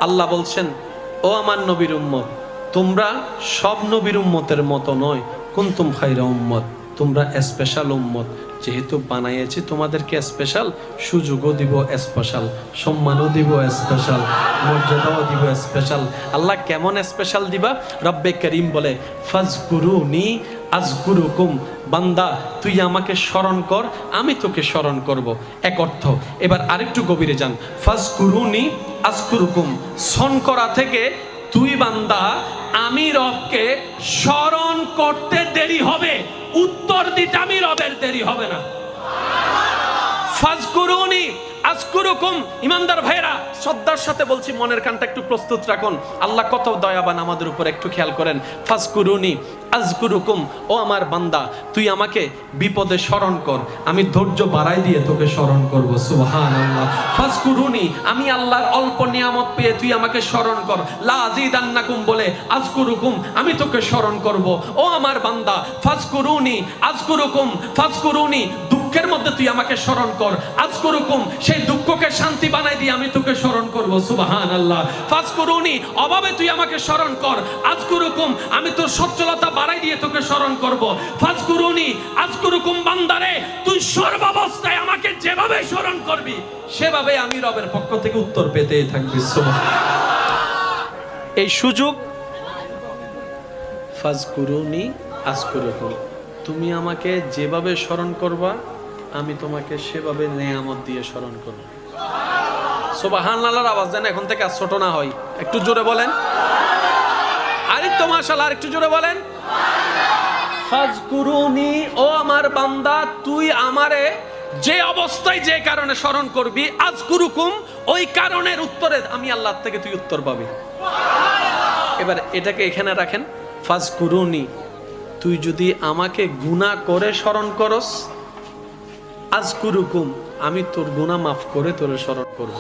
আল্লাহ বলছেন, ও আমার নবীর উম্মত, তোমরা সব নবীর উম্মতের মতো নয়, কুনতুম খায়রা উম্মত, তোমরা স্পেশাল উম্মত। যেহেতু বানাইয়েছি তোমাদেরকে স্পেশাল, সুযোগও দিব স্পেশাল, সম্মানও দিব স্পেশাল, মর্যাদাও দিব স্পেশাল। আল্লাহ কেমন স্পেশাল দিবা? রব্বে করিম বলে, ফাজকুরুনি আযকুরুকুম, বান্দা তুই আমাকে স্মরণ কর, আমি তোকে স্মরণ করব। এক অর্থ। এবার আরেকটু গভীরে যান। ফাজকুরুনি আযকুরুকুম, স্মরণ করা থেকে তুই বান্দা আমি রবকে স্মরণ করতে দেরি হবে, উত্তর দিতে আমি রবের দেরি হবে না। ফাজকুরুনি আযকুরুকুম। ইমানদার ভাইরা, শ্রদ্ধার সাথে বলছি, মনের কানটা একটু প্রস্তুত রাখুন। আল্লাহ কত দয়াবান আমাদের উপর, একটু খেয়াল করেন। ফাজকুরুনি আযকুরুকুম, ও আমার বান্দা তুই আমাকে বিপদে স্মরণ কর, আমি ধৈর্য বাড়াই দিয়ে তোকে স্মরণ করব। সুবহানাল্লাহ। ফাজকুরুনি, আমি আল্লাহর অল্প নিয়ামত পেয়ে তুই আমাকে স্মরণ কর। লা আযীদান্নাকুম বলে আযকুরুকুম, আমি তোকে স্মরণ করব। ও আমার বান্দা, ফাজকুরুনি আযকুরুকুম, ফাজকুরুনি, দুঃখের মধ্যে তুই আমাকে স্মরণ কর, আযকুরুকুম, সেই দুঃখকে শান্তি বানাই দিয়ে আমি তোকে স্মরণ করব। সুবহানাল্লাহ। ফাজকুরুনি, অভাবে তুই আমাকে স্মরণ কর, আযকুরুকুম, আমি তোর সচ্ছলতা বাড়াই দিয়ে তোকে স্মরণ করব। ফাজকুরুনি আযকুরুকুম, বান্দারে তুই সর্বাবস্থায় আমাকে যেভাবে স্মরণ করবি সেভাবে আমি রবের পক্ষ থেকে উত্তর পেতেই থাকবি। সুবহানাল্লাহ। এই সুযোগ, ফাজকুরুনি আযকুরুকুম, তুমি আমাকে যেভাবে স্মরণ করবা আমি তোমাকে সেভাবে নেয়ামত দিয়ে স্মরণ করব। সুবহানাল্লাহর আওয়াজ যেন এখন থেকে আর ছোট না হয়, একটু জোরে বলেন। আরেকটু মাশাআল্লাহ, আরেকটু জোরে বলেন। ফাজকুরুনি, ও আমার বান্দা তুই আমারে যে অবস্থায় যে কারণে স্মরণ করবি, আযকুরুকুম, ওই কারণের উত্তরে আমি আল্লাহ থেকে তুই উত্তর পাবি। এবার এটাকে এখানে রাখেন। ফাজকুরুনি, তুই যদি আমাকে গুনাহ করে স্মরণ করস, আযকুরুকুম, আমি তোর গুনাহ মাফ করে তোরে স্মরণ করব।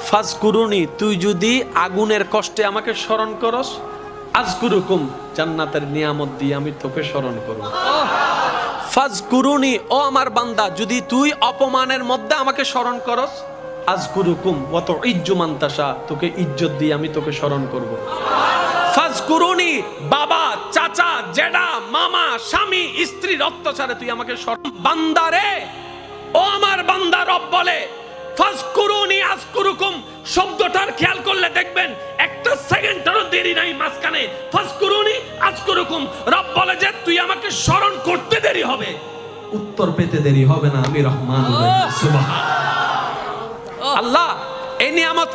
ফাজকুরুনি, তুই যদি আগুনের কষ্টে আমাকে স্মরণ করস, আযকুরুকুম, জান্নাতের নিয়ামত দিয়ে আমি তোকে স্মরণ করব। ফাজকুরুনি, ও আমার বান্দা যদি তুই অপমানের মধ্যে আমাকে স্মরণ করস, আযকুরুকুম ওয়া তুইজ্জু মান তাশা, তোকে ইজ্জত দিয়ে আমি তোকে স্মরণ করব। ফাজকুরুনি, বাবা, চাচা, জেঠা, মামা, স্বামী, স্ত্রীর অত্যাচারে তুই আমাকে স্মরণ। বান্দারে, ও আমার বান্দা, রব বলে ফাজকুরুনি আযকুরুকুম, শব্দটার খেয়াল করলে দেখবেন একটা সেকেন্ডেরও দেরি নাই মাঝখানে। ফাজকুরুনি আযকুরুকুম, রব বলে যে তুই আমাকে স্মরণ করতে দেরি হবে, উত্তর পেতে দেরি হবে না, আমি রহমান। সুবহানাল্লাহ। আল্লাহ এই নিয়ামত